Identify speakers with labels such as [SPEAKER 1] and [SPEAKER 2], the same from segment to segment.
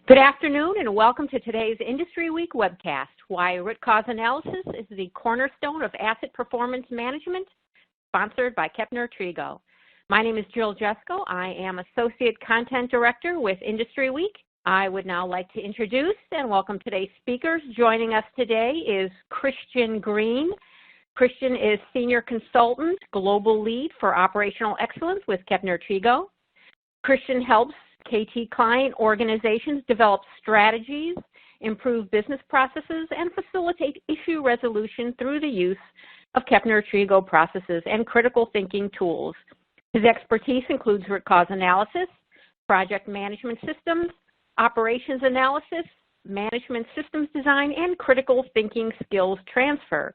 [SPEAKER 1] Good afternoon and welcome to today's Industry Week webcast, Why Root Cause Analysis is the Cornerstone of Asset Performance Management, sponsored by Kepner-Tregoe. My name is Jill Jesko. I am Associate Content Director with Industry Week. I would now like to introduce and welcome today's speakers. Joining us today is Christian Green. Christian is Senior Consultant, Global Lead for Operational Excellence with Kepner-Tregoe. Christian helps KT client organizations develop strategies, improve business processes, and facilitate issue resolution through the use of Kepner-Tregoe processes and critical thinking tools. His expertise includes root cause analysis, project management systems, operations analysis, management systems design, and critical thinking skills transfer.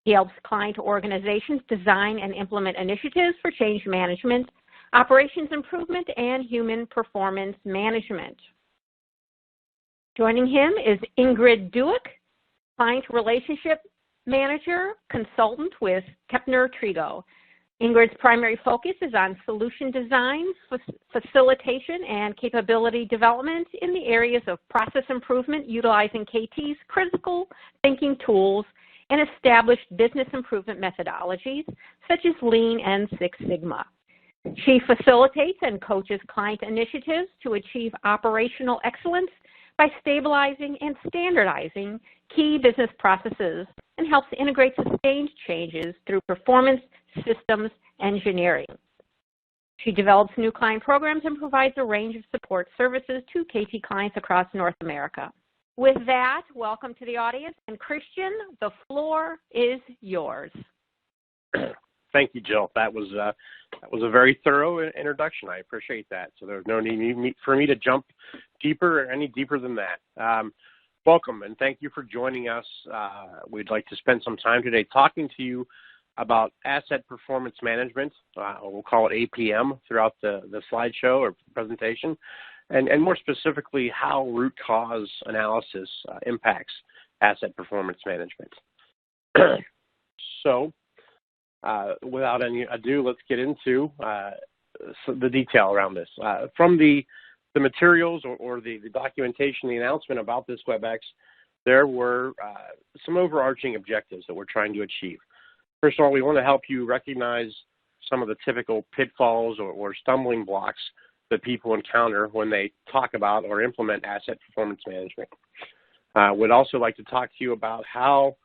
[SPEAKER 1] He helps client organizations design and implement initiatives for change management, operations improvement, and human performance management. Joining him is Ingrid Duick, Client Relationship Manager, Consultant with Kepner-Tregoe. Ingrid's primary focus is on solution design, facilitation, and capability development in the areas of process improvement utilizing KT's critical thinking tools and established business improvement methodologies such as Lean and Six Sigma. She facilitates and coaches client initiatives to achieve operational excellence by stabilizing and standardizing key business processes and helps integrate sustained changes through performance systems engineering. She develops new client programs and provides a range of support services to KT clients across North America. With that, welcome to the audience. And Christian, the floor is yours.
[SPEAKER 2] Thank you, Jill. That was a very thorough introduction. I appreciate that. So there's no need for me to jump deeper or any deeper than that. Welcome, and thank you for joining us. We'd like to spend some time today talking to you about asset performance management. We'll call it APM throughout the slideshow or presentation, and more specifically, how root cause analysis impacts asset performance management. So, without any ado, let's get into the detail around this. From the materials or the documentation, the announcement about this WebEx, there were some overarching objectives that we're trying to achieve. First of all, we want to help you recognize some of the typical pitfalls or stumbling blocks that people encounter when they talk about or implement asset performance management. We'd also like to talk to you about how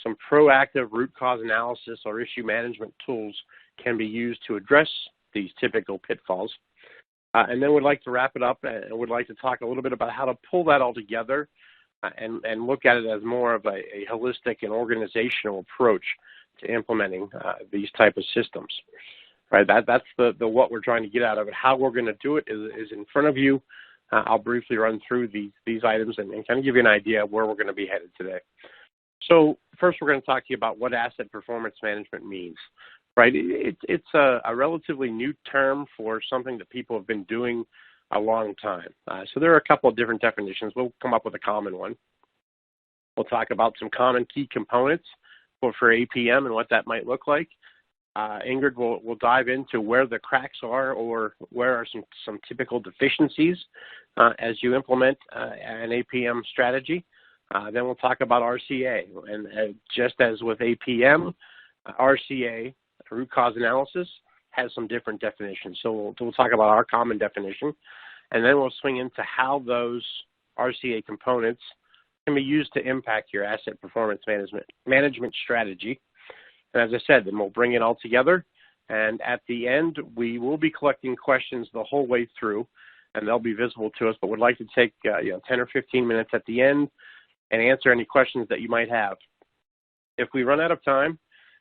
[SPEAKER 2] some proactive root cause analysis or issue management tools can be used to address these typical pitfalls. And then we'd like to wrap it up and would like to talk a little bit about how to pull that all together and look at it as more of a holistic and organizational approach to implementing these type of systems. Right? That's the what we're trying to get out of it. How we're going to do it is in front of you. I'll briefly run through these items and kind of give you an idea of where we're going to be headed today. So first, we're going to talk to you about what asset performance management means, right? It's a relatively new term for something that people have been doing a long time. So there are a couple of different definitions. We'll come up with a common one. We'll talk about some common key components for APM and what that might look like. Ingrid will dive into where the cracks are or where are some typical deficiencies as you implement an APM strategy. Then we'll talk about RCA, and just as with APM, RCA, root cause analysis, has some different definitions. So we'll talk about our common definition, and then we'll swing into how those RCA components can be used to impact your asset performance management strategy. And as I said, then we'll bring it all together, and at the end, we will be collecting questions the whole way through, and they'll be visible to us, but we'd like to take 10 or 15 minutes at the end and answer any questions that you might have. If we run out of time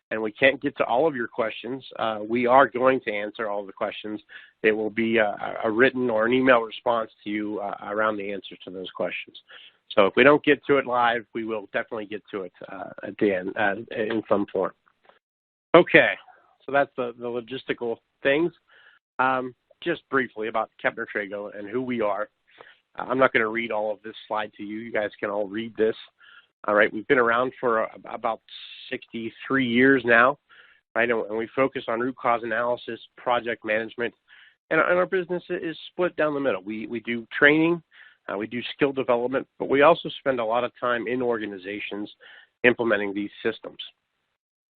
[SPEAKER 2] and we can't get to all of your questions, we are going to answer all of the questions. It will be a written or an email response to you around the answers to those questions. So if we don't get to it live, we will definitely get to it at the end in some form. Okay, so that's the logistical things. Just briefly about Kepner-Tregoe and who we are. I'm not going to read all of this slide to you. You guys can all read this. All right, we've been around for about 63 years now, right? And we focus on root cause analysis, project management, and our business is split down the middle. We do training We do skill development, but we also spend a lot of time in organizations implementing these systems.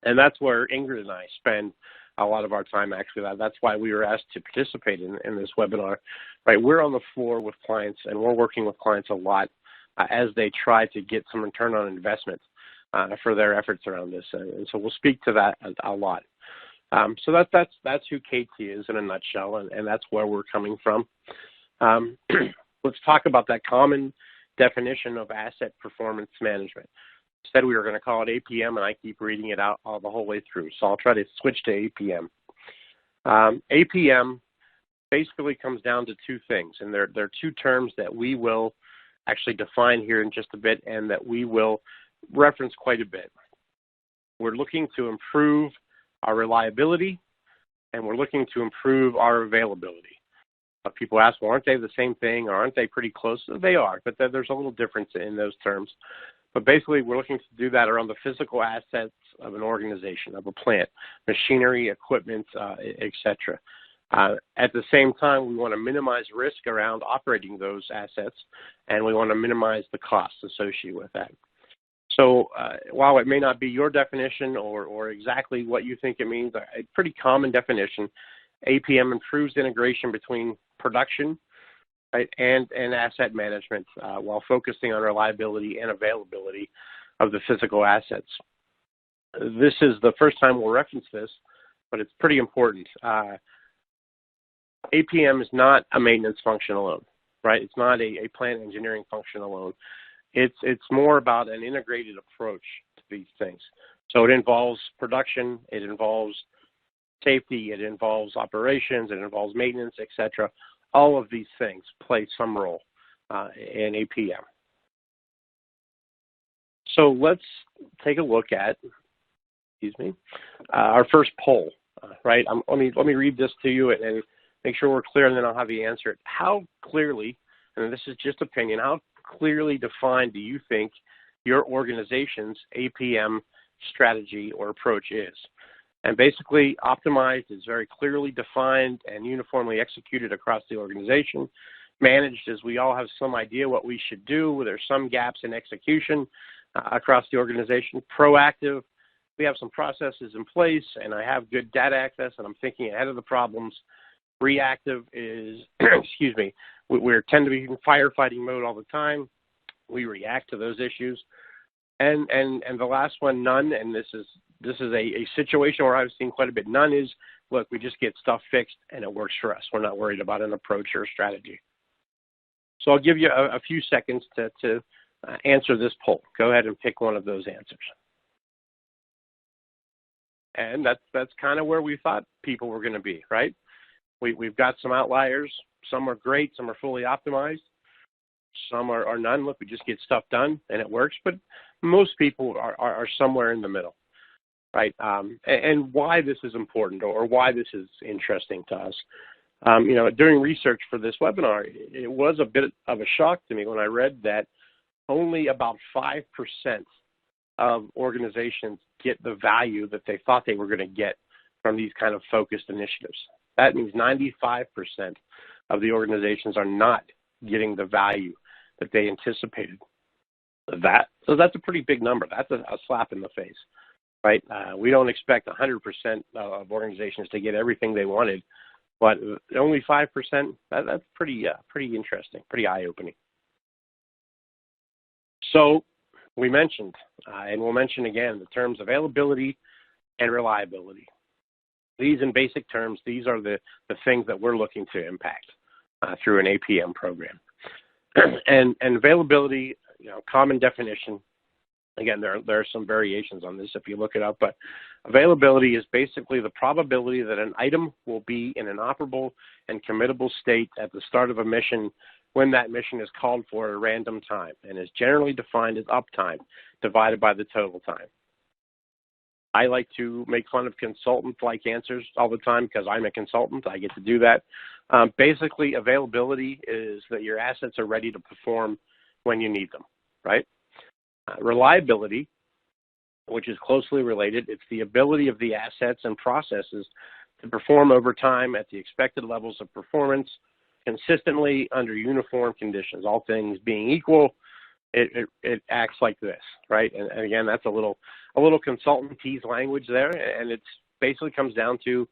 [SPEAKER 2] And that's where Ingrid and I spend a lot of our time, actually. That's why we were asked to participate in this webinar. Right? We're on the floor with clients, and we're working with clients a lot as they try to get some return on investment for their efforts around this. And so we'll speak to that a lot. So that's who KT is in a nutshell, and that's where we're coming from. Let's talk about that common definition of asset performance management. Said we were going to call it APM, and I keep reading it out all the whole way through. So I'll try to switch to APM. APM basically comes down to two things, and there are two terms that we will actually define here in just a bit and that we will reference quite a bit. We're looking to improve our reliability, and we're looking to improve our availability. People ask, well, aren't they the same thing, or aren't they pretty close? They are, but there's a little difference in those terms. But basically, we're looking to do that around the physical assets of an organization, of a plant, machinery, equipment, etc. At the same time, we want to minimize risk around operating those assets, and we want to minimize the costs associated with that. So while it may not be your definition or exactly what you think it means, a pretty common definition, APM improves integration between production, right, and asset management while focusing on reliability and availability of the physical assets. This is the first time we'll reference this, but it's pretty important. APM is not a maintenance function alone, right? It's not a plant engineering function alone. It's more about an integrated approach to these things. So it involves production, it involves safety, it involves operations, it involves maintenance, etc. All of these things play some role in APM. So let's take a look at, our first poll, right? Let me read this to you and make sure we're clear, and then I'll have you answer it. How clearly, and this is just opinion, how clearly defined do you think your organization's APM strategy or approach is? And basically, optimized is very clearly defined and uniformly executed across the organization. Managed is we all have some idea what we should do. There's some gaps in execution across the organization. Proactive, we have some processes in place, and I have good data access, and I'm thinking ahead of the problems. Reactive is, we tend to be in firefighting mode all the time. We react to those issues. And the last one, none, and this is a situation where I've seen quite a bit. None is, look, we just get stuff fixed and it works for us. We're not worried about an approach or a strategy. So I'll give you a few seconds to answer this poll. Go ahead and pick one of those answers. And that's kind of where we thought people were going to be, right? We've got some outliers. Some are great. Some are fully optimized. Some are none. Look, we just get stuff done and it works. But most people are somewhere in the middle, right? And why this is important or why this is interesting to us. During research for this webinar, it was a bit of a shock to me when I read that only about 5% of organizations get the value that they thought they were going to get from these kind of focused initiatives. That means 95% of the organizations are not getting the value that they anticipated. So that's a pretty big number. That's a slap in the face, right? We don't expect 100% of organizations to get everything they wanted, but only 5%, that's pretty interesting, pretty eye-opening. So we mentioned, and we'll mention again, the terms availability and reliability. These, in basic terms, these are the things that we're looking to impact through an APM program. and availability, common definition. Again, there are some variations on this if you look it up, but availability is basically the probability that an item will be in an operable and committable state at the start of a mission when that mission is called for at a random time, and is generally defined as uptime divided by the total time. I like to make fun of consultant-like answers all the time because I'm a consultant. I get to do that. Basically, availability is that your assets are ready to perform when you need them, right? Reliability, which is closely related, it's the ability of the assets and processes to perform over time at the expected levels of performance consistently under uniform conditions, all things being equal, it acts like this, right? And again, that's a little consultant-tease language there, and it basically comes down to,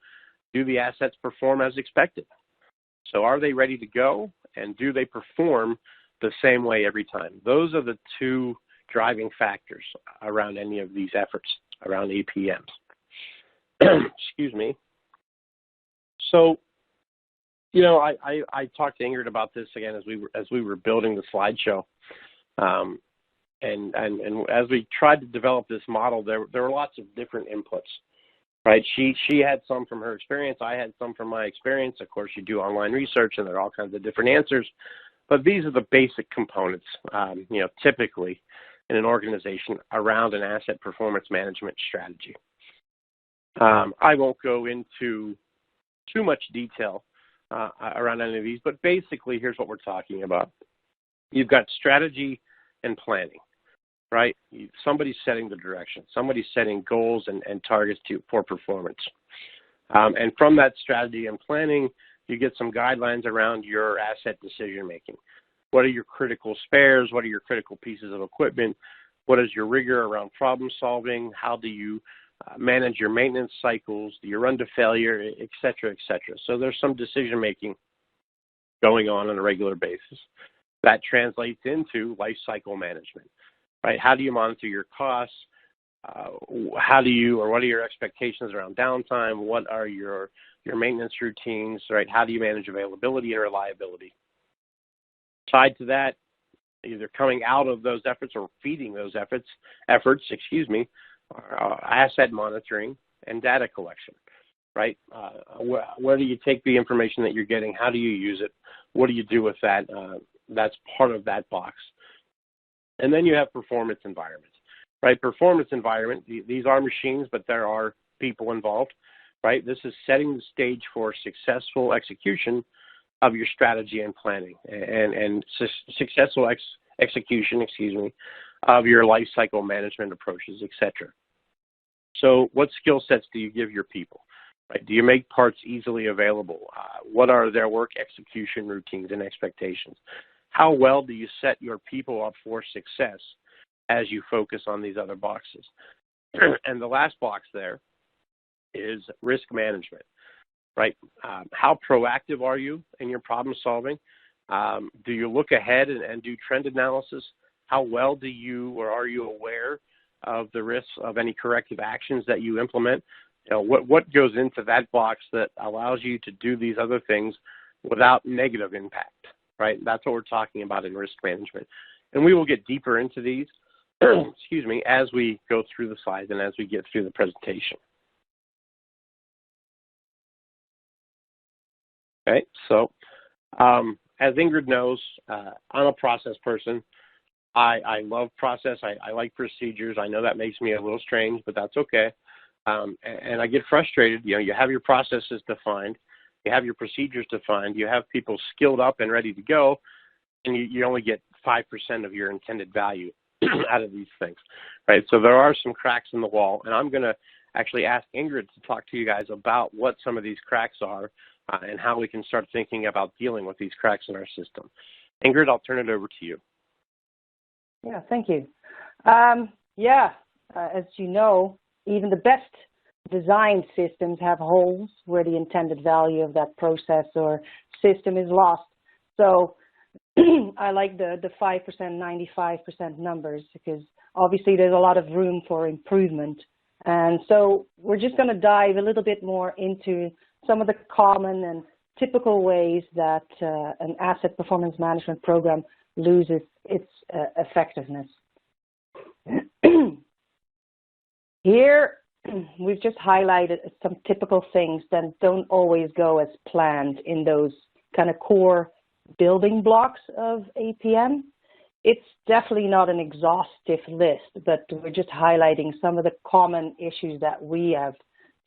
[SPEAKER 2] do the assets perform as expected? So are they ready to go, and do they perform the same way every time? Those are the two driving factors around any of these efforts around APMs. Excuse me. So, you know, I talked to Ingrid about this again as we were building the slideshow, and as we tried to develop this model, there were lots of different inputs, right? She had some from her experience, I had some from my experience. Of course, you do online research, and there are all kinds of different answers, but these are the basic components, you know, typically in an organization around an asset performance management strategy. I won't go into too much detail around any of these, but basically here's what we're talking about. You've got strategy and planning, right? Somebody's setting the direction. Somebody's setting goals and targets for performance. And from that strategy and planning, you get some guidelines around your asset decision making. What are your critical spares? What are your critical pieces of equipment? What is your rigor around problem solving? How do you manage your maintenance cycles? Do you run to failure, et cetera, et cetera? So there's some decision making going on a regular basis. That translates into life cycle management, right? How do you monitor your costs? What are your expectations around downtime? What are your maintenance routines, right? How do you manage availability and reliability? Tied to that, either coming out of those efforts or feeding those efforts, asset monitoring and data collection, right? Where do you take the information that you're getting? How do you use it? What do you do with that? That's part of that box. And then you have performance environment, right? Performance environment, these are machines, but there are people involved, right? This is setting the stage for successful execution of your strategy and planning and successful execution, of your life cycle management approaches, et cetera. So what skill sets do you give your people, right? Do you make parts easily available? What are their work execution routines and expectations? How well do you set your people up for success as you focus on these other boxes? And the last box there is risk management, right? How proactive are you in your problem solving? Do you look ahead and do trend analysis? How well do you or are you aware of the risks of any corrective actions that you implement? You know, what goes into that box that allows you to do these other things without negative impact, right? That's what we're talking about in risk management. And we will get deeper into these, as we go through the slides and as we get through the presentation. Okay, so as Ingrid knows, I'm a process person. I love process. I like procedures. I know that makes me a little strange, but that's okay. And I get frustrated. You know, you have your processes defined, you have your procedures defined, you have people skilled up and ready to go, and you only get 5% of your intended value out of these things, right? So there are some cracks in the wall, and I'm going to actually ask Ingrid to talk to you guys about what some of these cracks are and how we can start thinking about dealing with these cracks in our system. Ingrid, I'll turn it over to you.
[SPEAKER 3] Yeah, thank you. As you know, even the best designed systems have holes where the intended value of that process or system is lost. So I like the 5%, 95% numbers, because obviously there's a lot of room for improvement. And so we're just going to dive a little bit more into some of the common and typical ways that an asset performance management program loses its effectiveness. Here, we've just highlighted some typical things that don't always go as planned in those kind of core building blocks of APM. It's definitely not an exhaustive list, but we're just highlighting some of the common issues that we have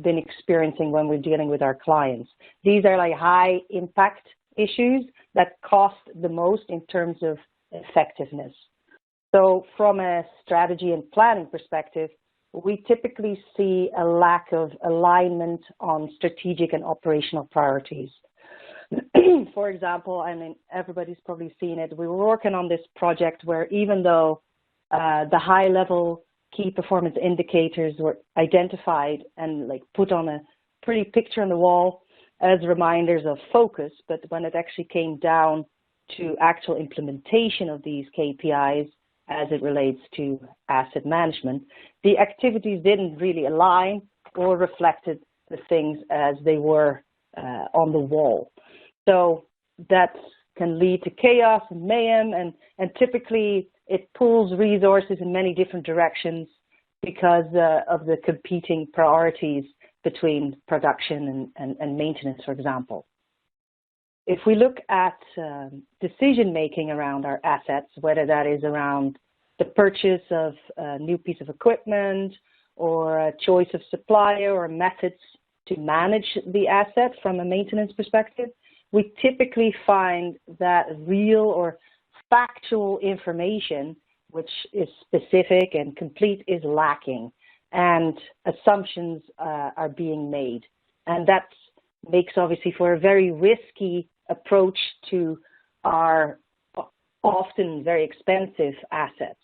[SPEAKER 3] been experiencing when we're dealing with our clients. These are like high impact issues that cost the most in terms of effectiveness. So from a strategy and planning perspective, we typically see a lack of alignment on strategic and operational priorities. For example, I mean, everybody's probably seen it. We were working on this project where even though the high-level key performance indicators were identified and like put on a pretty picture on the wall as reminders of focus, but when it actually came down to actual implementation of these KPIs as it relates to asset management, the activities didn't really align or reflected the things as they were on the wall. So that can lead to chaos and mayhem, and typically it pulls resources in many different directions because of the competing priorities between production and maintenance, for example. If we look at decision-making around our assets, whether that is around the purchase of a new piece of equipment or a choice of supplier or methods to manage the asset from a maintenance perspective, we typically find that real or factual information, which is specific and complete, is lacking, and assumptions are being made. And that makes obviously for a very risky approach to our often very expensive assets.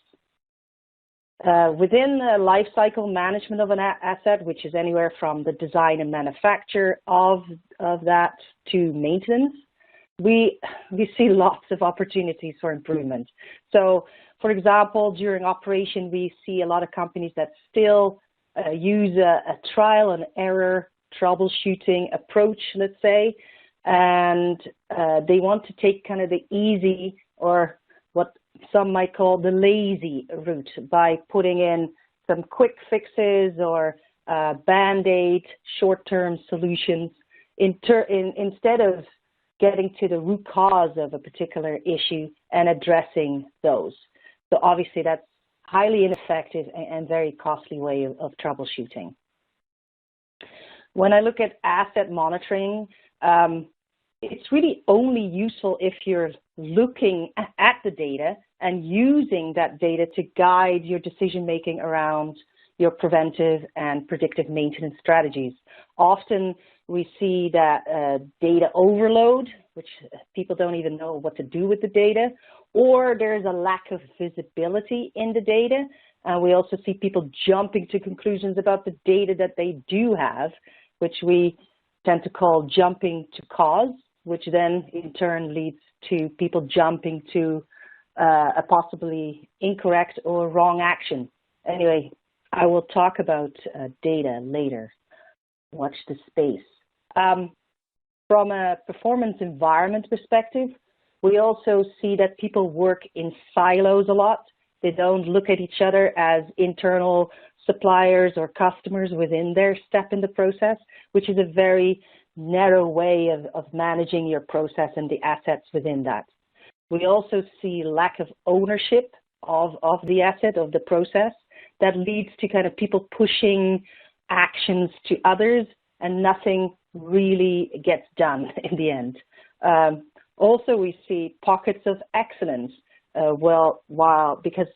[SPEAKER 3] Within the life cycle management of an asset, which is anywhere from the design and manufacture of that to maintenance, we see lots of opportunities for improvement. So, for example, during operation, we see a lot of companies that still use a trial and error troubleshooting approach, let's say, and they want to take kind of the easy, or what some might call the lazy route, by putting in some quick fixes or band-aid short-term solutions instead of getting to the root cause of a particular issue and addressing those. So obviously that's highly ineffective and very costly way of troubleshooting. When I look at asset monitoring, it's really only useful if you're looking at the data and using that data to guide your decision-making around your preventive and predictive maintenance strategies. Often we see that data overload, which people don't even know what to do with the data, or there's a lack of visibility in the data. And we also see people jumping to conclusions about the data that they do have, which we tend to call jumping to cause, which then in turn leads to people jumping to a possibly incorrect or wrong action. Anyway, I will talk about data later. Watch the space. From a performance environment perspective, we also see that people work in silos a lot. They don't look at each other as internal suppliers or customers within their step in the process, which is a very narrow way of managing your process and the assets within that. We also see lack of ownership of the asset, of the process, that leads to kind of people pushing actions to others and nothing really gets done in the end. Also, we see pockets of excellence, because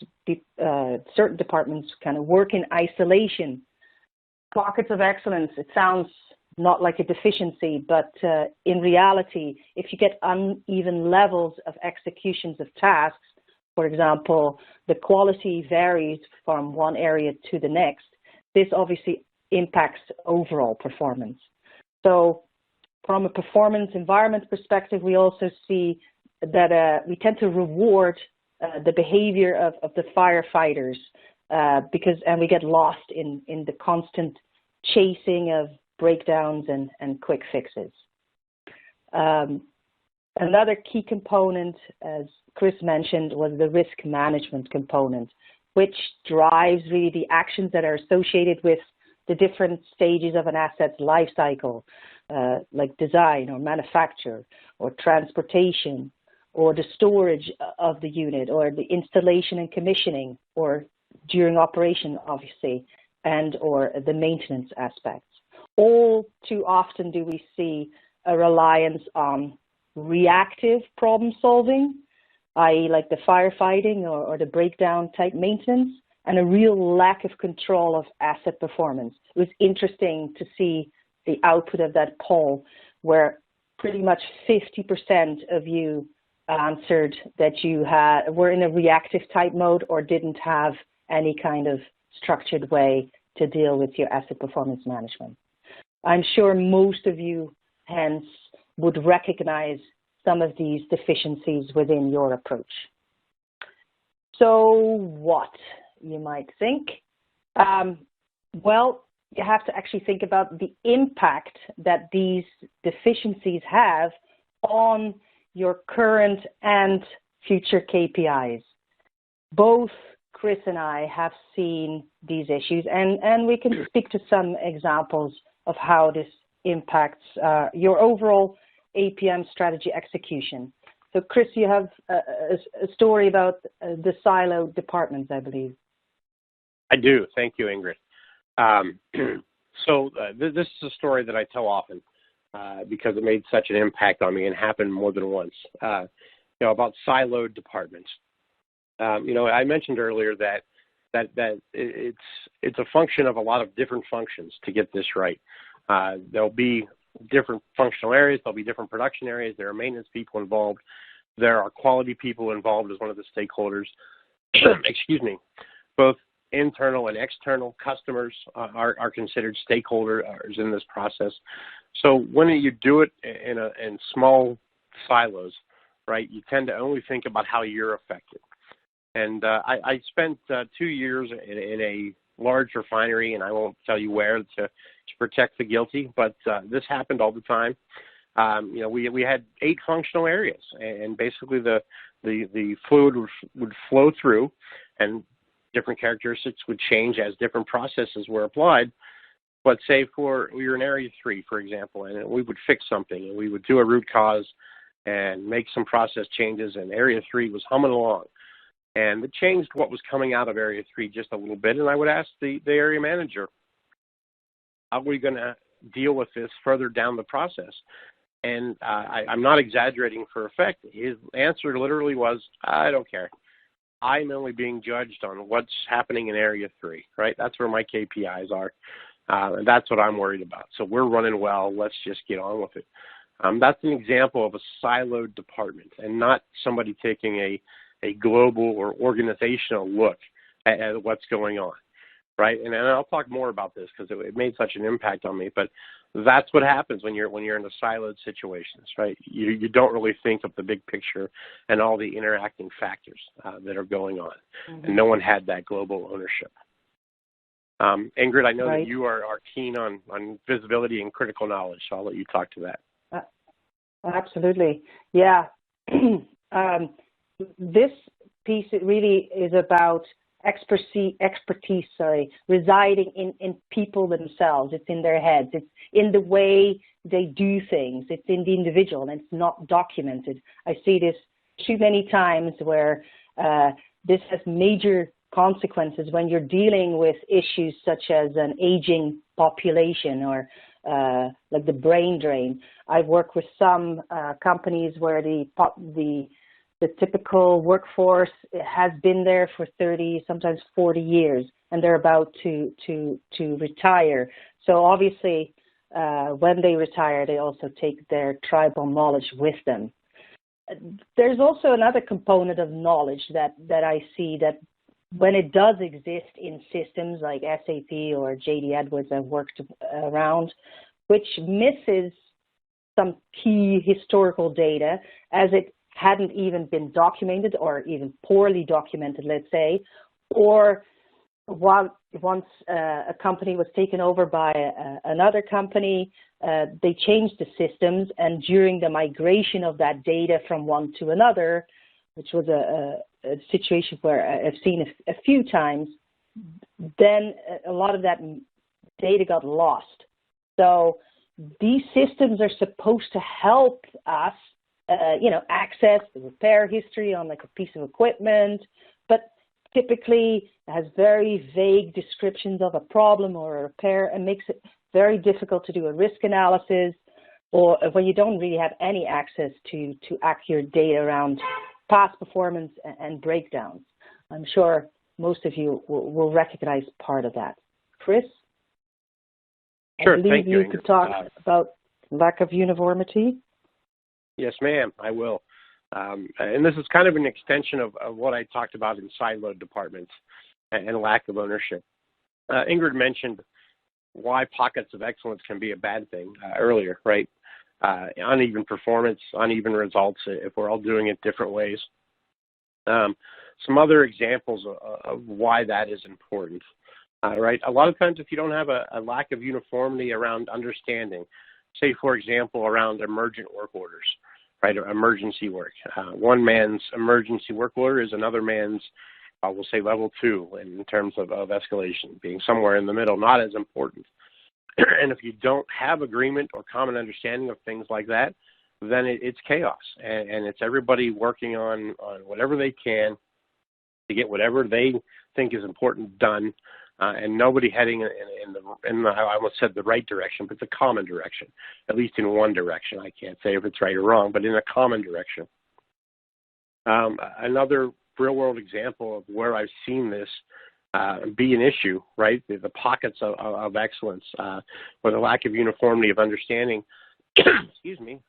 [SPEAKER 3] certain departments kind of work in isolation. Pockets of excellence, it sounds not like a deficiency, but in reality, if you get uneven levels of executions of tasks, for example, the quality varies from one area to the next, this obviously impacts overall performance. So from a performance environment perspective, we also see that we tend to reward the behavior of the firefighters and we get lost in the constant chasing of breakdowns and quick fixes. Another key component, as Chris mentioned, was the risk management component, which drives really the actions that are associated with the different stages of an asset's life cycle, like design or manufacture or transportation or the storage of the unit or the installation and commissioning or during operation, obviously, and or the maintenance aspects. All too often do we see a reliance on reactive problem solving, i.e. like the firefighting or the breakdown type maintenance, and a real lack of control of asset performance. It was interesting to see the output of that poll where pretty much 50% of you answered that you were in a reactive type mode or didn't have any kind of structured way to deal with your asset performance management. I'm sure most of you, hence, would recognize some of these deficiencies within your approach. So what, you might think? Well, you have to actually think about the impact that these deficiencies have on your current and future KPIs. Both Chris and I have seen these issues, and we can speak to some examples of how this impacts your overall APM strategy execution. So Chris, you have a story about the siloed departments, I believe.
[SPEAKER 2] I do. Thank you, Ingrid. This is a story that I tell often because it made such an impact on me and happened more than once. About siloed departments. I mentioned earlier that it's a function of a lot of different functions to get this right. There'll be different functional areas. There'll be different production areas. There are maintenance people involved. There are quality people involved as one of the stakeholders. Excuse me. Both internal and external customers are considered stakeholders in this process. So when you do it in small silos, right, you tend to only think about how you're affected. And I spent 2 years in a large refinery, and I won't tell you where to protect the guilty, but this happened all the time. We had 8 functional areas, and basically the fluid would flow through, and different characteristics would change as different processes were applied. But say we were in area 3, for example, and we would fix something, and we would do a root cause and make some process changes, and area 3 was humming along. And it changed what was coming out of area 3 just a little bit, and I would ask the area manager, how are we going to deal with this further down the process? And I'm not exaggerating for effect. His answer literally was, I don't care. I'm only being judged on what's happening in area 3, right? That's where my KPIs are. And that's what I'm worried about. So we're running well. Let's just get on with it. That's an example of a siloed department and not somebody taking a global or organizational look at what's going on, right? And I'll talk more about this because it made such an impact on me. But that's what happens when you're in the siloed situations, right? You don't really think of the big picture and all the interacting factors that are going on, and no one had that global ownership. Ingrid, I know that you are keen on visibility and critical knowledge, so I'll let you talk to that.
[SPEAKER 3] Absolutely, yeah. This piece, it really is about expertise, residing in people themselves. It's in their heads. It's in the way they do things. It's in the individual, and it's not documented. I see this too many times where this has major consequences when you're dealing with issues such as an aging population or like the brain drain. I've worked with some companies where the typical workforce has been there for 30, sometimes 40 years, and they're about to retire. So obviously, when they retire, they also take their tribal knowledge with them. There's also another component of knowledge that I see that when it does exist in systems like SAP or JD Edwards I've worked around, which misses some key historical data as it hadn't even been documented or even poorly documented, let's say, or once a company was taken over by another company, they changed the systems, and during the migration of that data from one to another, which was a situation where I've seen a few times, then a lot of that data got lost. So these systems are supposed to help us access the repair history on like a piece of equipment, but typically has very vague descriptions of a problem or a repair and makes it very difficult to do a risk analysis, or when you don't really have any access to accurate data around past performance and breakdowns. I'm sure most of you will recognize part of that. Chris?
[SPEAKER 2] Sure,
[SPEAKER 3] I believe
[SPEAKER 2] thank you,
[SPEAKER 3] you could talk about lack of uniformity.
[SPEAKER 2] Yes, ma'am, I will. And this is kind of an extension of what I talked about in siloed departments and lack of ownership. Ingrid mentioned why pockets of excellence can be a bad thing earlier, right? Uneven performance, uneven results if we're all doing it different ways. Some other examples of why that is important, right? A lot of times if you don't have a lack of uniformity around understanding, say, for example, around emergent work orders, right, emergency work. One man's emergency work order is another man's, we'll say, level 2 in terms of escalation, being somewhere in the middle, not as important. And if you don't have agreement or common understanding of things like that, then it's chaos, and it's everybody working on whatever they can to get whatever they think is important done, and nobody heading in the, I almost said the right direction, but the common direction, at least in one direction. I can't say if it's right or wrong, but in a common direction. Another real-world example of where I've seen this be an issue, right, the pockets of excellence, or the lack of uniformity of understanding. Excuse me.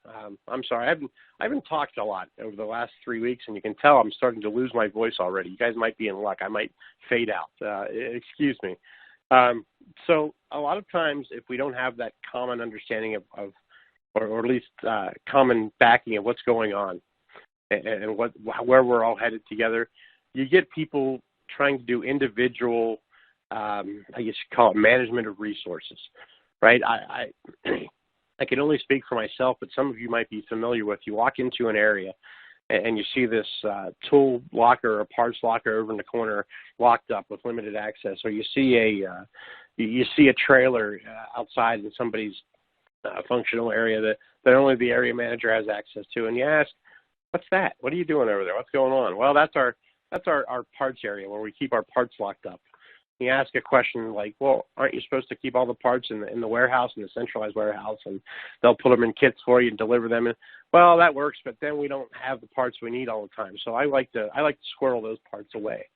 [SPEAKER 2] I'm sorry. I haven't talked a lot over the last 3 weeks, and you can tell I'm starting to lose my voice already. You guys might be in luck. I might fade out. Excuse me. So a lot of times, if we don't have that common understanding of or at least common backing of what's going on and where we're all headed together, you get people trying to do individual, I guess you call it management of resources, right? I can only speak for myself, but some of you might be familiar with. You walk into an area and you see this tool locker or parts locker over in the corner locked up with limited access, or you see a trailer outside in somebody's functional area that only the area manager has access to, and you ask, "What's that? What are you doing over there? What's going on?" Well, that's our parts area where we keep our parts locked up. You ask a question like, well, aren't you supposed to keep all the parts in the warehouse, in the centralized warehouse, and they'll put them in kits for you and deliver them? And, well, that works, but then we don't have the parts we need all the time. So I like to squirrel those parts away,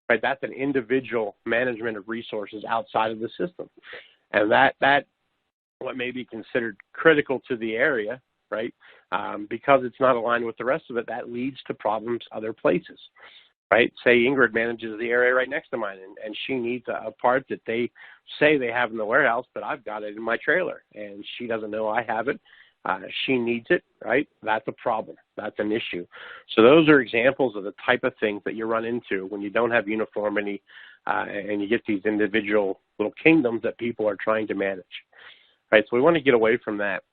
[SPEAKER 2] right? That's an individual management of resources outside of the system, and that what may be considered critical to the area, right? Because it's not aligned with the rest of it, that leads to problems other places. Right? Say Ingrid manages the area right next to mine, and she needs a part that they say they have in the warehouse, but I've got it in my trailer, and she doesn't know I have it. She needs it, right? That's a problem. That's an issue. So those are examples of the type of things that you run into when you don't have uniformity and you get these individual little kingdoms that people are trying to manage. Right? So we want to get away from that.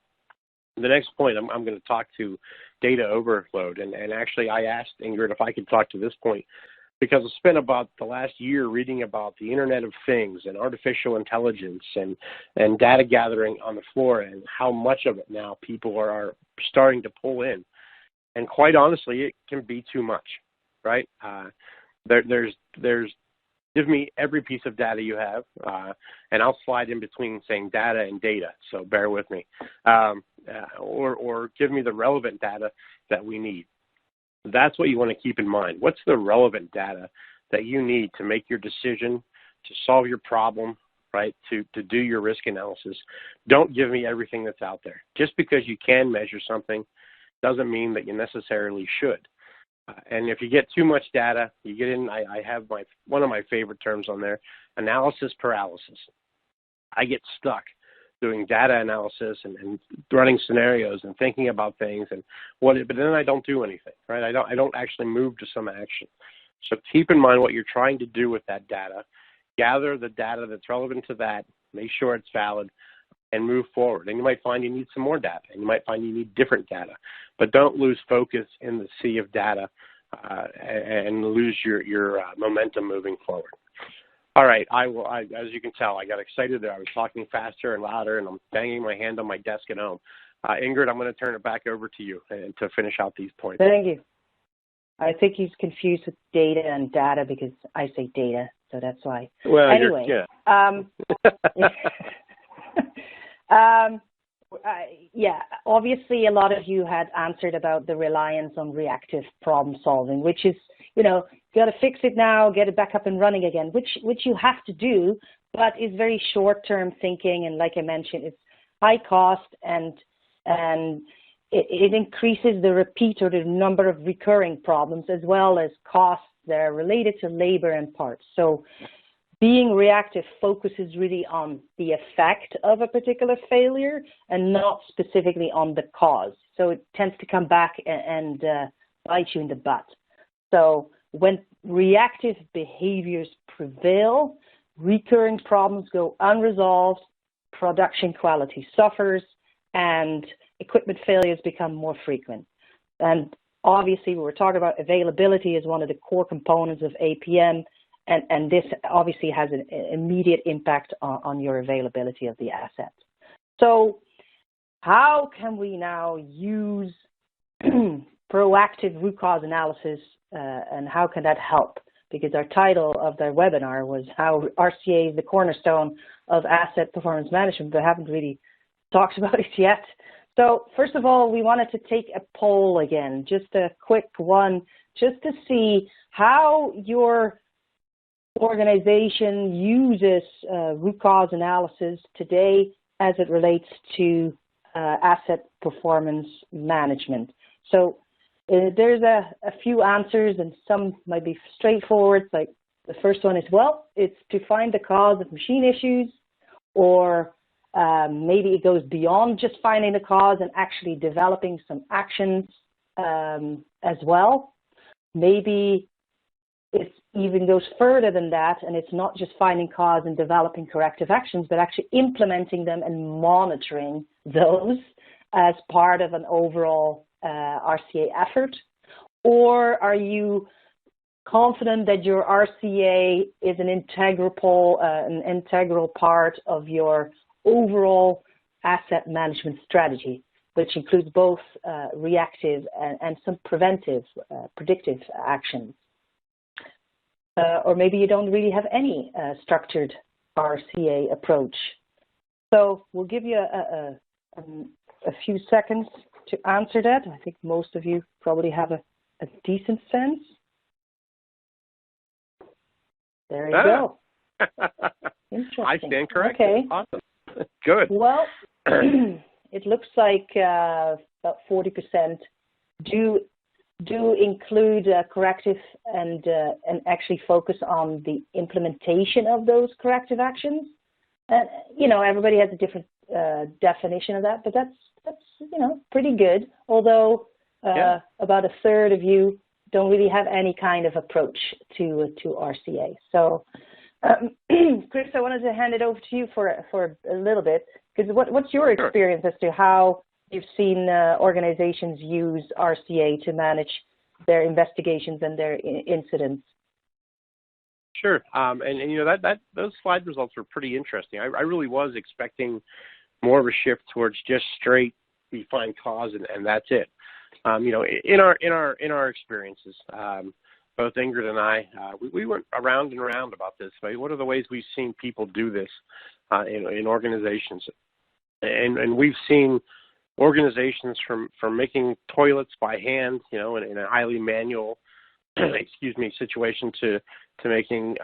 [SPEAKER 2] The next point, I'm going to talk to data overload. And actually, I asked Ingrid if I could talk to this point because I spent about the last year reading about the Internet of Things and artificial intelligence and data gathering on the floor and how much of it now people are starting to pull in. And quite honestly, it can be too much, right? There's give me every piece of data you have, and I'll slide in between saying data and data, so bear with me. Or give me the relevant data that we need. That's what you want to keep in mind. What's the relevant data that you need to make your decision, to solve your problem, right, to do your risk analysis? Don't give me everything that's out there. Just because you can measure something doesn't mean that you necessarily should. And if you get too much data, you get in, I have one of my favorite terms on there, analysis paralysis. I get stuck doing data analysis and running scenarios and thinking about things but then I don't do anything, right? I don't actually move to some action. So keep in mind what you're trying to do with that data. Gather the data that's relevant to that, make sure it's valid, and move forward. And you might find you need some more data, and you might find you need different data. But don't lose focus in the sea of data and lose your momentum moving forward. All right, as you can tell, I got excited there. I was talking faster and louder, and I'm banging my hand on my desk at home. Ingrid, I'm going to turn it back over to you to finish out these points.
[SPEAKER 3] Thank you. I think he's confused with data and data because I say data, so that's why.
[SPEAKER 2] Well,
[SPEAKER 3] anyway, yeah, obviously a lot of you had answered about the reliance on reactive problem solving, which is, you got to fix it now, get it back up and running again, which you have to do, but is very short-term thinking, and like I mentioned, it's high cost and it increases the repeat or the number of recurring problems, as well as costs that are related to labor and parts. So being reactive focuses really on the effect of a particular failure and not specifically on the cause. So it tends to come back and bite you in the butt. So when reactive behaviors prevail, recurring problems go unresolved, production quality suffers, and equipment failures become more frequent. And obviously, we're talking about availability as one of the core components of APM, and this obviously has an immediate impact on your availability of the asset. So how can we now use proactive root cause analysis, and how can that help? Because our title of the webinar was how RCA is the cornerstone of asset performance management, but haven't really talked about it yet. So first of all, we wanted to take a poll again, just a quick one, just to see how your organization uses root cause analysis today as it relates to asset performance management. So there's a few answers, and some might be straightforward. Like the first one is, well, it's to find the cause of machine issues, or maybe it goes beyond just finding the cause and actually developing some actions as well. Maybe it even goes further than that, and it's not just finding cause and developing corrective actions, but actually implementing them and monitoring those as part of an overall RCA effort. Or are you confident that your RCA is an integral part of your overall asset management strategy, which includes both reactive and some preventive, predictive actions? Or maybe you don't really have any structured RCA approach. So we'll give you a few seconds to answer that. I think most of you probably have a decent sense. There you go. Interesting.
[SPEAKER 2] I stand corrected.
[SPEAKER 3] Okay.
[SPEAKER 2] Awesome. Good.
[SPEAKER 3] Well, it looks like about 40% do include corrective and actually focus on the implementation of those corrective actions. And everybody has a different definition of that, but that's pretty good. Although about a third of you don't really have any kind of approach to RCA. So, Chris, I wanted to hand it over to you for a little bit, because what's your experience as to how you've seen organizations use RCA to manage their investigations and their incidents?
[SPEAKER 2] Sure, and those slide results were pretty interesting. I really was expecting more of a shift towards just straight we find cause and that's it. In our experiences, both Ingrid and I, we went around and around about this. Right? What are the ways we've seen people do this in organizations? And we've seen organizations from making toilets by hand, in a highly manual, situation to making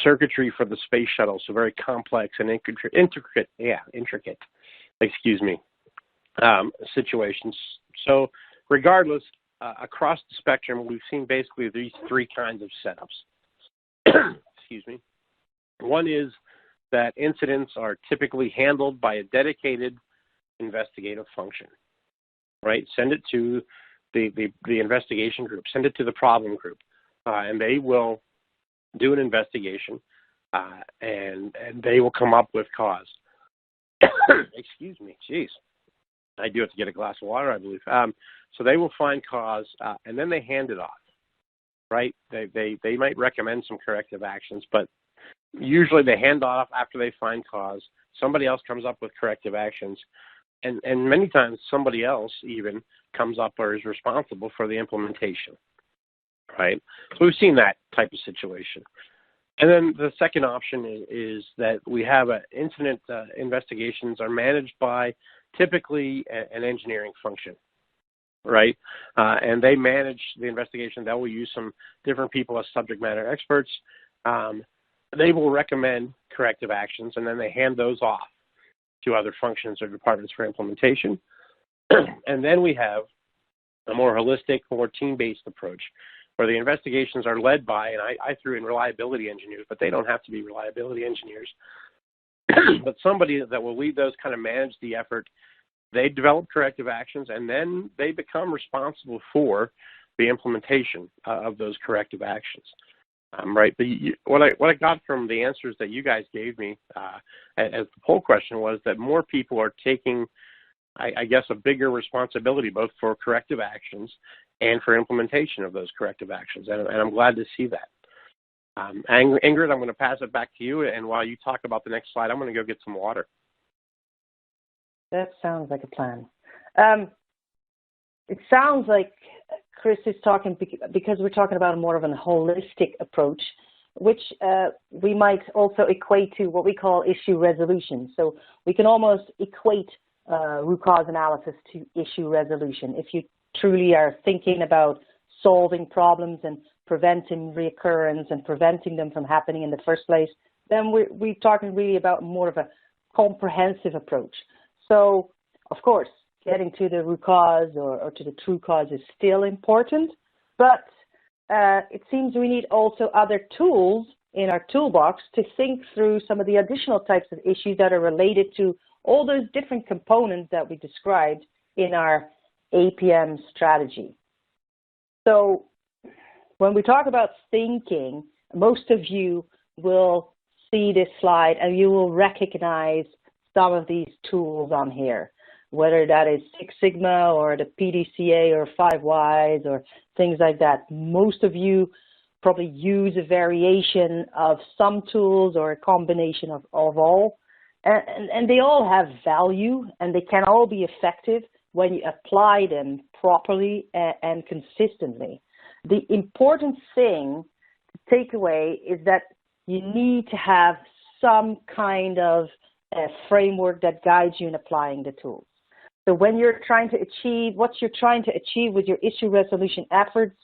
[SPEAKER 2] circuitry for the space shuttle, so very complex and intricate, situations. So regardless, across the spectrum, we've seen basically these three kinds of setups. One is that incidents are typically handled by a dedicated investigative function, right? Send it to the investigation group, send it to the problem group, and they will do an investigation, and they will come up with cause. Excuse me, jeez. I do have to get a glass of water, I believe. So they will find cause, and then they hand it off, right? They might recommend some corrective actions, but usually they hand off after they find cause. Somebody else comes up with corrective actions, and many times somebody else even comes up or is responsible for the implementation, right? So we've seen that type of situation. And then the second option is that we have incident investigations are managed by typically an engineering function, right? And they manage the investigation. They will use some different people as subject matter experts. They will recommend corrective actions, and then they hand those off to other functions or departments for implementation. And then we have a more holistic, more team-based approach, where the investigations are led by, and I threw in reliability engineers, but they don't have to be reliability engineers, but somebody that will lead those, kind of manage the effort. They develop corrective actions, and then they become responsible for the implementation of those corrective actions. Right. But what I got from the answers that you guys gave me as the poll question was that more people are taking, I guess, a bigger responsibility both for corrective actions and for implementation of those corrective actions, and I'm glad to see that. Ingrid, I'm going to pass it back to you, and while you talk about the next slide, I'm going to go get some water.
[SPEAKER 3] That sounds like a plan. It sounds like Chris is talking, because we're talking about more of a holistic approach, which we might also equate to what we call issue resolution. So we can almost equate root cause analysis to issue resolution. If you truly are thinking about solving problems and preventing reoccurrence and preventing them from happening in the first place, then we're talking really about more of a comprehensive approach. So, of course, getting to the root cause or to the true cause is still important, but it seems we need also other tools in our toolbox to think through some of the additional types of issues that are related to all those different components that we described in our APM strategy. So when we talk about thinking, most of you will see this slide and you will recognize some of these tools on here, whether that is Six Sigma or the PDCA or 5 Whys or things like that. Most of you probably use a variation of some tools or a combination of all. And they all have value, and they can all be effective when you apply them properly and consistently. The important thing to take away is that you need to have some kind of framework that guides you in applying the tools. So when you're trying to achieve, what you're trying to achieve with your issue resolution efforts,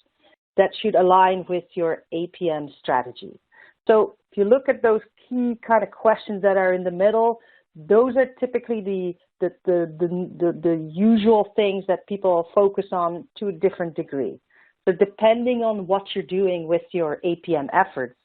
[SPEAKER 3] that should align with your APM strategy. So if you look at those key kind of questions that are in the middle, those are typically the usual things that people focus on to a different degree. So depending on what you're doing with your APM efforts,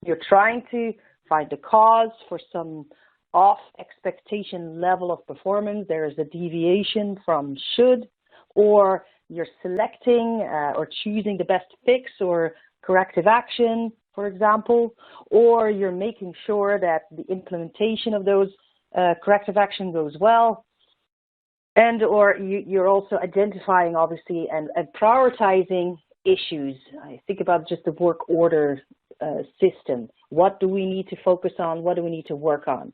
[SPEAKER 3] you're trying to find the cause for some off expectation level of performance. There is a deviation from should, or you're selecting or choosing the best fix or corrective action, for example, or you're making sure that the implementation of those corrective action goes well, and or you're also identifying, obviously, and prioritizing issues. I think about just the work order system. What do we need to focus on? What do we need to work on?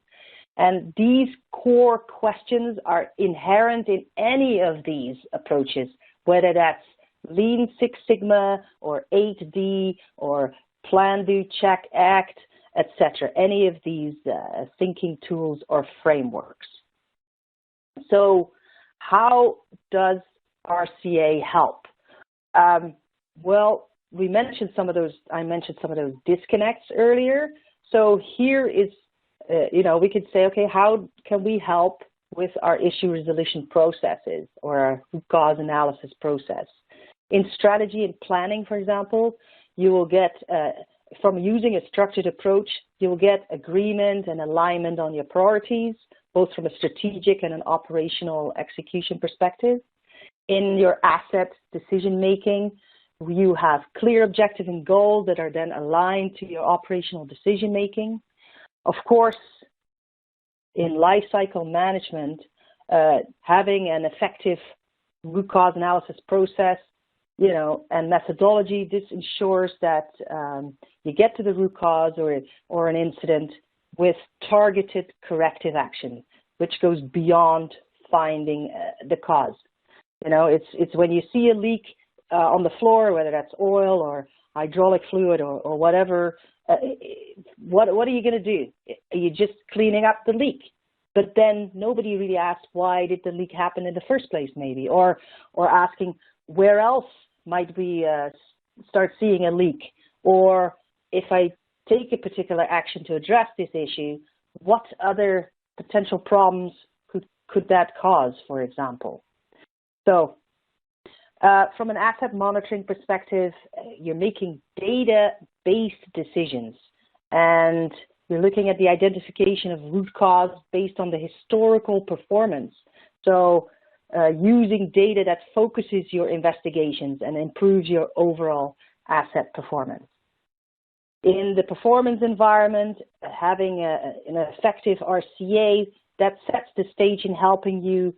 [SPEAKER 3] And these core questions are inherent in any of these approaches, whether that's Lean Six Sigma or 8D or Plan, Do, Check, Act, etc. Any of these thinking tools or frameworks. So how does RCA help? Well, we mentioned some of those. I mentioned some of those disconnects earlier. So here is, we could say, okay, how can we help with our issue resolution processes or our root cause analysis process? In strategy and planning, for example, you will get, from using a structured approach, you will get agreement and alignment on your priorities, both from a strategic and an operational execution perspective. In your asset decision-making, you have clear objectives and goals that are then aligned to your operational decision-making. Of course, in life cycle management, having an effective root cause analysis process, and methodology, this ensures that you get to the root cause or an incident with targeted corrective action, which goes beyond finding the cause. It's when you see a leak on the floor, whether that's oil or hydraulic fluid or whatever, what are you going to do? Are you just cleaning up the leak? But then nobody really asks, why did the leak happen in the first place, maybe? Or asking, where else might we start seeing a leak? Or if I take a particular action to address this issue, what other potential problems could that cause, for example? So from an asset monitoring perspective, you're making data-based decisions, and you're looking at the identification of root cause based on the historical performance. So using data that focuses your investigations and improves your overall asset performance. In the performance environment, having an effective RCA that sets the stage in helping you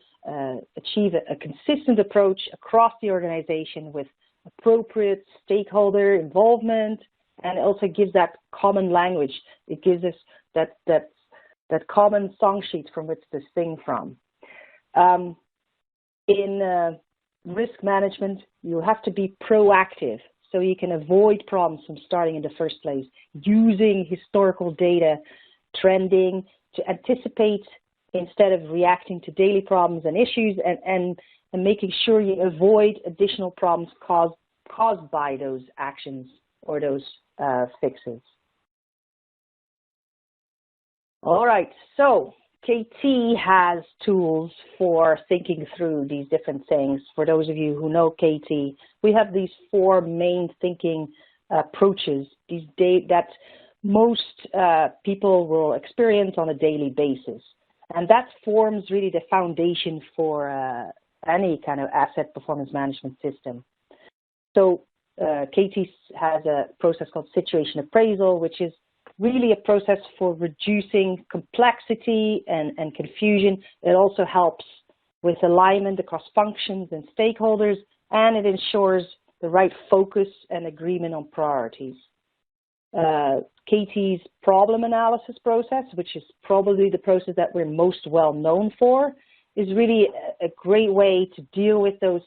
[SPEAKER 3] achieve a consistent approach across the organization with appropriate stakeholder involvement, and it also gives that common language. It gives us that common song sheet from which to sing from. In risk management, you have to be proactive so you can avoid problems from starting in the first place, using historical data trending to anticipate instead of reacting to daily problems and issues, and making sure you avoid additional problems caused by those actions or those fixes. All right, so KT has tools for thinking through these different things. For those of you who know KT, we have these 4 main thinking approaches that most people will experience on a daily basis. And that forms really the foundation for any kind of asset performance management system. So KT has a process called situation appraisal, which is really a process for reducing complexity and confusion. It also helps with alignment across functions and stakeholders, and it ensures the right focus and agreement on priorities. KT's problem analysis process, which is probably the process that we're most well known for, is really a great way to deal with those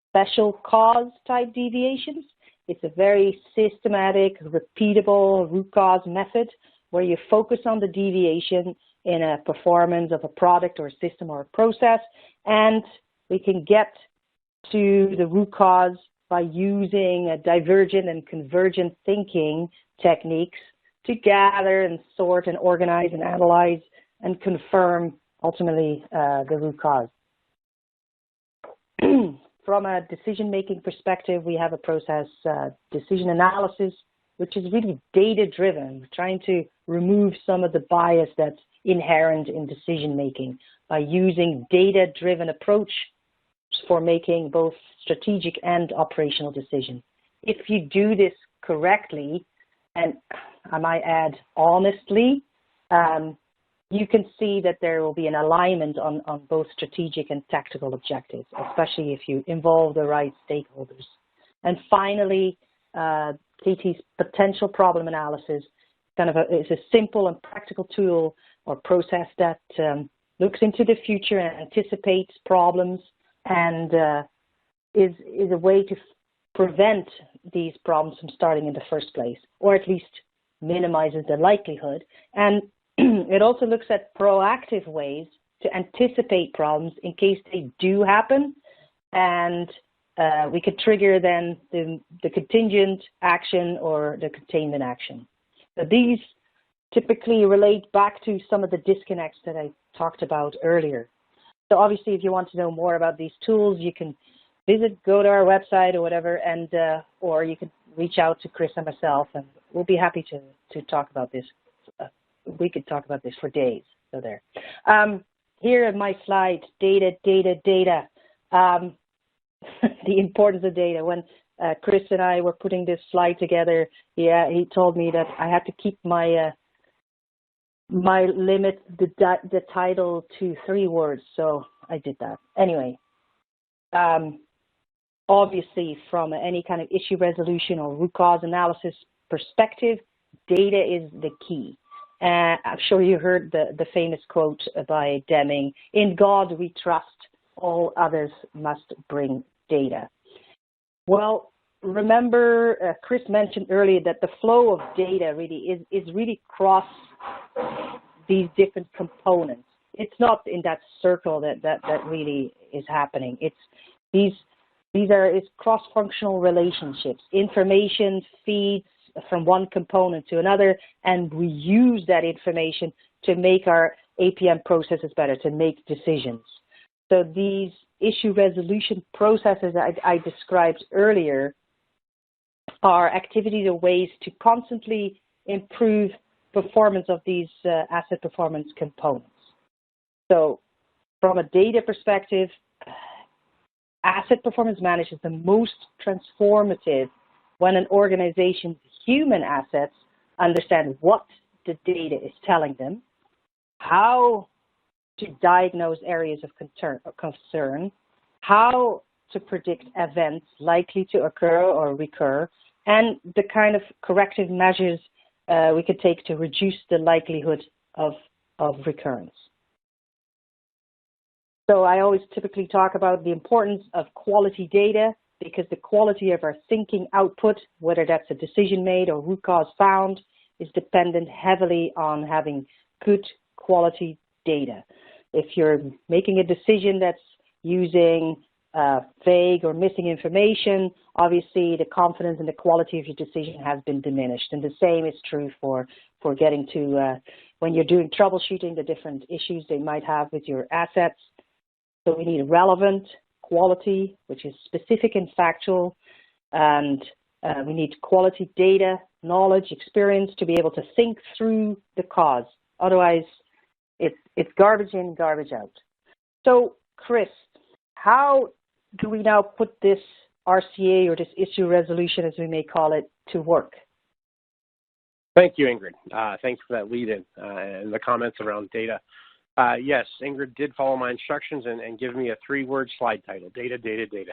[SPEAKER 3] special cause type deviations. It's a very systematic, repeatable root cause method where you focus on the deviation in a performance of a product or a system or a process, and we can get to the root cause by using a divergent and convergent thinking techniques to gather and sort and organize and analyze and confirm ultimately the root cause. From a decision-making perspective, we have a process, decision analysis, which is really data-driven. We're trying to remove some of the bias that's inherent in decision-making by using data-driven approach for making both strategic and operational decisions. If you do this correctly, and I might add honestly, you can see that there will be an alignment on both strategic and tactical objectives, especially if you involve the right stakeholders. And finally, KT's potential problem analysis is a simple and practical tool or process that looks into the future and anticipates problems and is a way to prevent these problems from starting in the first place, or at least minimizes the likelihood. And it also looks at proactive ways to anticipate problems in case they do happen, and we could trigger then the contingent action or the containment action. So these typically relate back to some of the disconnects that I talked about earlier. So obviously, if you want to know more about these tools, you can go to our website or whatever, and or you can reach out to Chris and myself, and we'll be happy to talk about this. We could talk about this for days. So there. Here in my slide, data. The importance of data. When Chris and I were putting this slide together, he told me that I had to keep my limit the title to 3 words. So I did that. Anyway, obviously, from any kind of issue resolution or root cause analysis perspective, data is the key. I'm sure you heard the famous quote by Deming, "In God we trust, all others must bring data." Well, remember Chris mentioned earlier that the flow of data really is really cross these different components. It's not in that circle that really is happening. It's cross-functional relationships. Information feeds from one component to another, and we use that information to make our APM processes better, to make decisions. So these issue resolution processes I described earlier are activities or ways to constantly improve performance of these asset performance components. So from a data perspective, asset performance management is the most transformative when an organization's human assets understand what the data is telling them, how to diagnose areas of concern, how to predict events likely to occur or recur, and the kind of corrective measures we could take to reduce the likelihood of recurrence. So I always typically talk about the importance of quality data, because the quality of our thinking output, whether that's a decision made or root cause found, is dependent heavily on having good quality data. If you're making a decision that's using vague or missing information, obviously the confidence in the quality of your decision has been diminished. And the same is true for getting to, when you're doing troubleshooting, the different issues they might have with your assets. So we need relevant quality, which is specific and factual, and we need quality data, knowledge, experience to be able to think through the cause. Otherwise, it's garbage in, garbage out. So, Chris, how do we now put this RCA, or this issue resolution, as we may call it, to work?
[SPEAKER 2] Thank you, Ingrid. Thanks for that lead-in and the comments around data. Yes, Ingrid did follow my instructions and give me a 3-word slide title: data, data, data.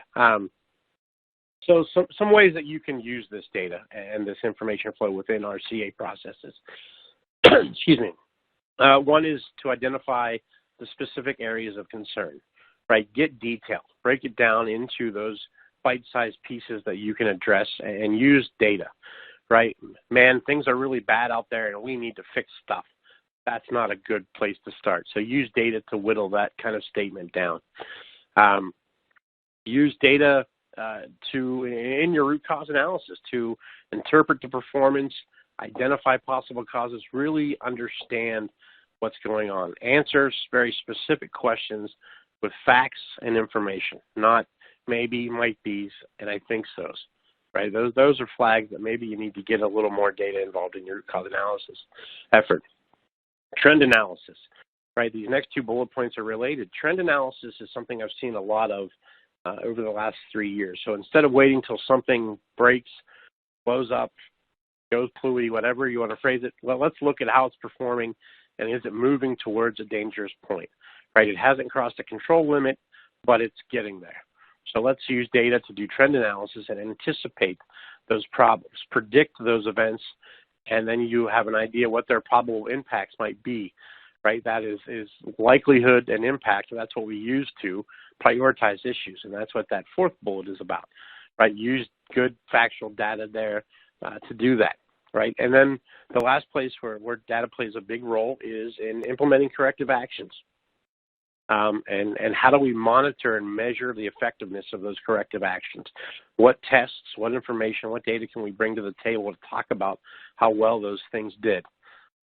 [SPEAKER 2] So some ways that you can use this data and this information flow within RCA processes. Excuse me. One is to identify the specific areas of concern, right? Get detail, break it down into those bite-sized pieces that you can address and use data, right? Man, things are really bad out there and we need to fix stuff. That's not a good place to start. So use data to whittle that kind of statement down. Use data in your root cause analysis to interpret the performance, identify possible causes, really understand what's going on. Answer very specific questions with facts and information, not maybe, might be's, and I think so's, right? Those are flags that maybe you need to get a little more data involved in your root cause analysis effort. Trend analysis, right? These next 2 bullet points are related. Trend analysis is something I've seen a lot of over the last 3 years. So instead of waiting till something breaks, blows up, goes plooey, whatever you want to phrase it, well, let's look at how it's performing and is it moving towards a dangerous point, right? It hasn't crossed a control limit, but it's getting there. So let's use data to do trend analysis and anticipate those problems, predict those events, and then you have an idea what their probable impacts might be, right? That is likelihood and impact. That's what we use to prioritize issues, and that's what that 4th bullet is about, right? Use good factual data there to do that, right? And then the last place where data plays a big role is in implementing corrective actions. And how do we monitor and measure the effectiveness of those corrective actions? What tests, what information, what data can we bring to the table to talk about how well those things did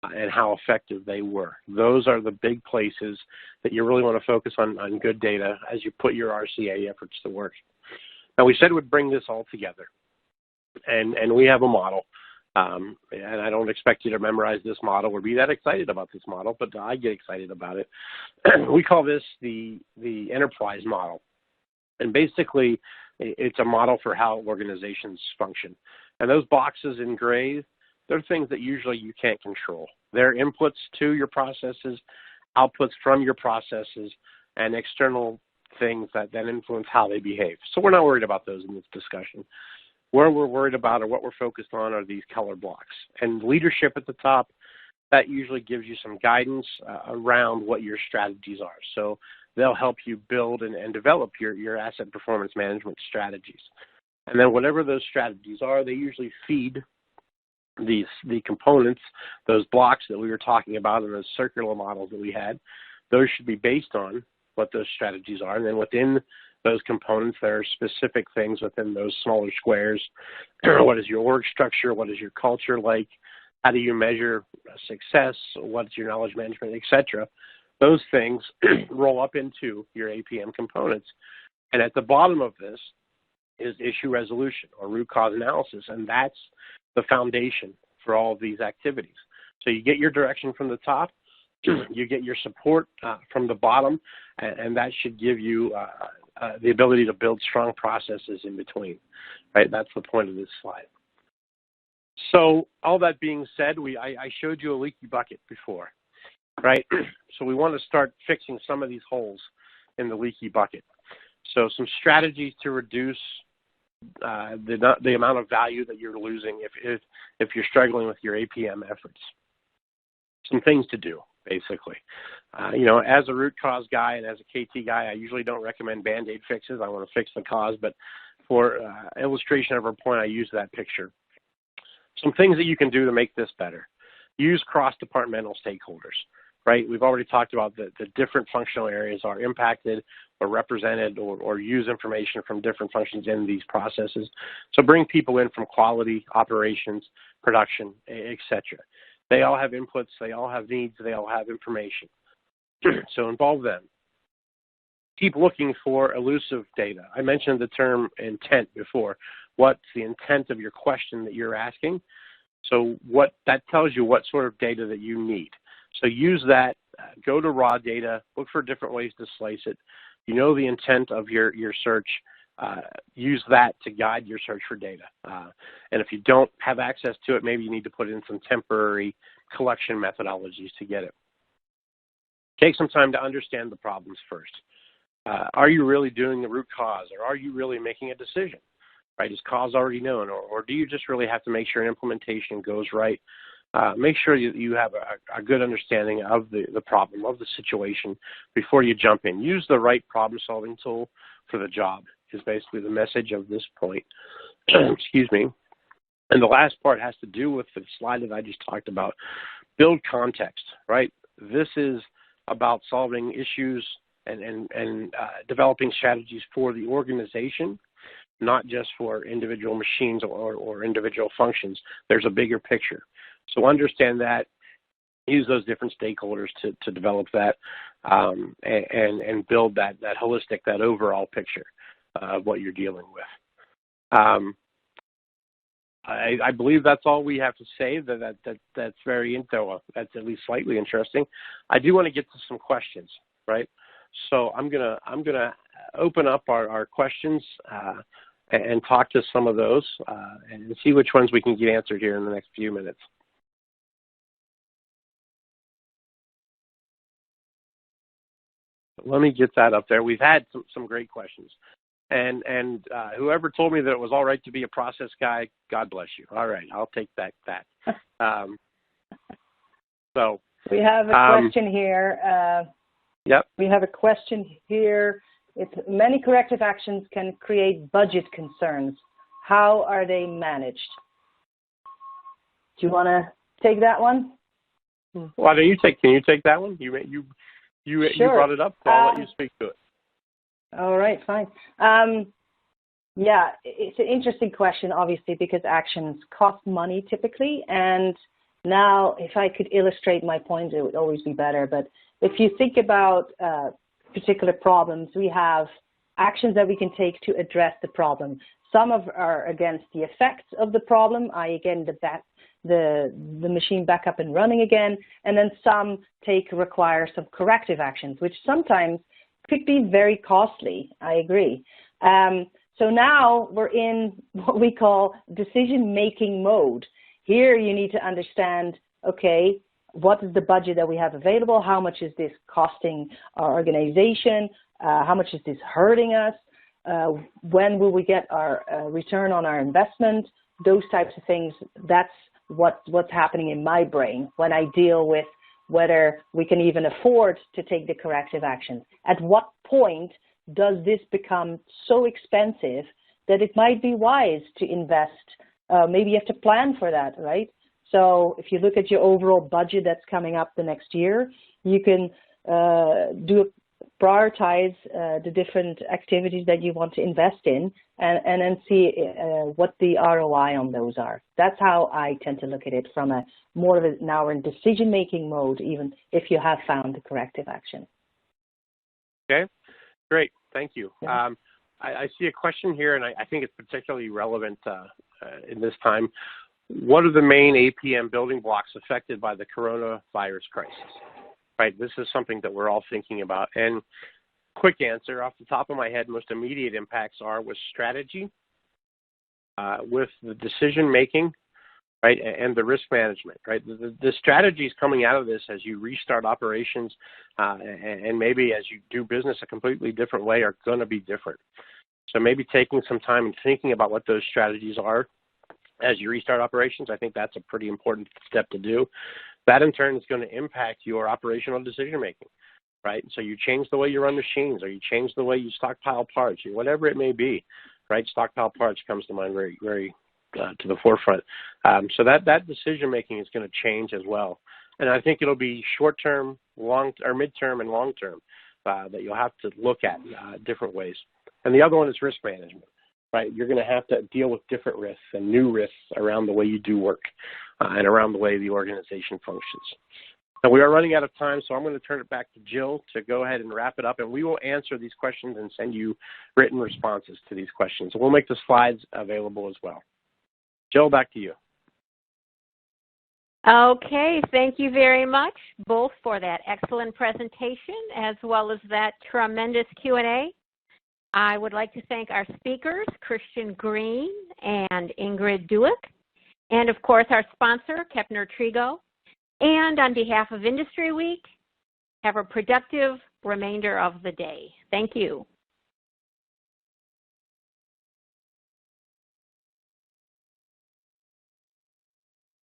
[SPEAKER 2] and how effective they were? Those are the big places that you really want to focus on good data as you put your RCA efforts to work. Now, we said we'd bring this all together, and we have a model. And I don't expect you to memorize this model or be that excited about this model, but I get excited about it. We call this the enterprise model. And basically, it's a model for how organizations function. And those boxes in gray, they're things that usually you can't control. They're inputs to your processes, outputs from your processes, and external things that then influence how they behave. So we're not worried about those in this discussion. Where we're worried about or what we're focused on are these color blocks. And leadership at the top, that usually gives you some guidance around what your strategies are. So they'll help you build and develop your asset performance management strategies. And then whatever those strategies are, they usually feed the components, those blocks that we were talking about in those circular models that we had. Those should be based on what those strategies are. And then within those components, there are specific things within those smaller squares. What is your org structure? What is your culture like? How do you measure success? What's your knowledge management, et cetera? Those things roll up into your APM components. And at the bottom of this is issue resolution or root cause analysis, and that's the foundation for all of these activities. So you get your direction from the top, you get your support from the bottom, and that should give you the ability to build strong processes in between, right? That's the point of this slide. So all that being said, I showed you a leaky bucket before, right? So we want to start fixing some of these holes in the leaky bucket. So some strategies to reduce the amount of value that you're losing if you're struggling with your APM efforts. Some things to do, basically. You know, as a root cause guy and as a KT guy, I usually don't recommend Band-Aid fixes. I want to fix the cause, but for illustration of our point, I use that picture. Some things that you can do to make this better. Use cross-departmental stakeholders, right? We've already talked about the different functional areas are impacted or represented or use information from different functions in these processes. So bring people in from quality, operations, production, etc. They all have inputs, they all have needs, they all have information. So involve them. Keep looking for elusive data. I mentioned the term intent before. What's the intent of your question that you're asking? So what that tells you what sort of data that you need. So use that, go to raw data, look for different ways to slice it. You know the intent of your search, use that to guide your search for data. And if you don't have access to it, maybe you need to put in some temporary collection methodologies to get it. Take some time to understand the problems first. Are you really doing the root cause, or are you really making a decision? Right? Is cause already known, or do you just really have to make sure an implementation goes right? Make sure you have a good understanding of the problem, of the situation before you jump in. Use the right problem-solving tool for the job is basically the message of this point. Excuse me. And the last part has to do with the slide that I just talked about. Build context, right? This is about solving issues and developing strategies for the organization, not just for individual machines or individual functions. There's a bigger picture. So understand that, use those different stakeholders to develop that and build that holistic, that overall picture of what you're dealing with. I believe that's all we have to say. That's that's at least slightly interesting. I do want to get to some questions, right? So I'm gonna open up our questions and talk to some of those and see which ones we can get answered here in the next few minutes. Let me get that up there. We've had some great questions. And whoever told me that it was all right to be a process guy, God bless you. All right, I'll take that. So
[SPEAKER 3] we have a question here.
[SPEAKER 2] Yep.
[SPEAKER 3] We have a question here. It's many corrective actions can create budget concerns. How are they managed? Do you want to take that one?
[SPEAKER 2] Why don't you take? Can you take that one? You
[SPEAKER 3] Sure.
[SPEAKER 2] brought it up, so I'll let you speak to it.
[SPEAKER 3] All right, fine. Yeah, it's an interesting question, obviously, because actions cost money typically. And now, if I could illustrate my point, it would always be better. But if you think about particular problems, we have actions that we can take to address the problem. Some are against the effects of the problem, i.e. again, the machine back up and running again, and then some require some corrective actions, which sometimes could be very costly. I agree. So now we're in what we call decision-making mode. Here you need to understand, okay, what is the budget that we have available? How much is this costing our organization? How much is this hurting us? When will we get our return on our investment? Those types of things. That's what's happening in my brain when I deal with whether we can even afford to take the corrective action. At what point does this become so expensive that it might be wise to invest? Maybe you have to plan for that, right? So if you look at your overall budget that's coming up the next year, you can do prioritize the different activities that you want to invest in, and then see what the ROI on those are. That's how I tend to look at it, from a more of a now in decision-making mode, even if you have found the corrective action.
[SPEAKER 2] Okay, great, thank you.
[SPEAKER 3] Yeah.
[SPEAKER 2] I see a question here, and I think it's particularly relevant in this time. What are the main APM building blocks affected by the coronavirus crisis? Right, this is something that we're all thinking about. And quick answer, off the top of my head, most immediate impacts are with strategy, with the decision-making, right, and the risk management, right? The strategies coming out of this as you restart operations and maybe as you do business a completely different way are going to be different. So maybe taking some time and thinking about what those strategies are as you restart operations, I think that's a pretty important step to do. That in turn is going to impact your operational decision making, right? So you change the way you run machines, or you change the way you stockpile parts, or whatever it may be, right? Stockpile parts comes to mind very, very to the forefront. So that decision making is going to change as well. And I think it'll be short term, midterm, and long term that you'll have to look at different ways. And the other one is risk management. Right, you're going to have to deal with different risks and new risks around the way you do work and around the way the organization functions. Now, we are running out of time, so I'm going to turn it back to Jill to go ahead and wrap it up, and we will answer these questions and send you written responses to these questions. So we'll make the slides available as well. Jill, back to you.
[SPEAKER 1] Okay, thank you very much, both for that excellent presentation as well as that tremendous Q&A. I would like to thank our speakers, Christian Green and Ingrid Duick, and of course our sponsor, Kepner-Tregoe. And on behalf of Industry Week, have a productive remainder of the day. Thank you.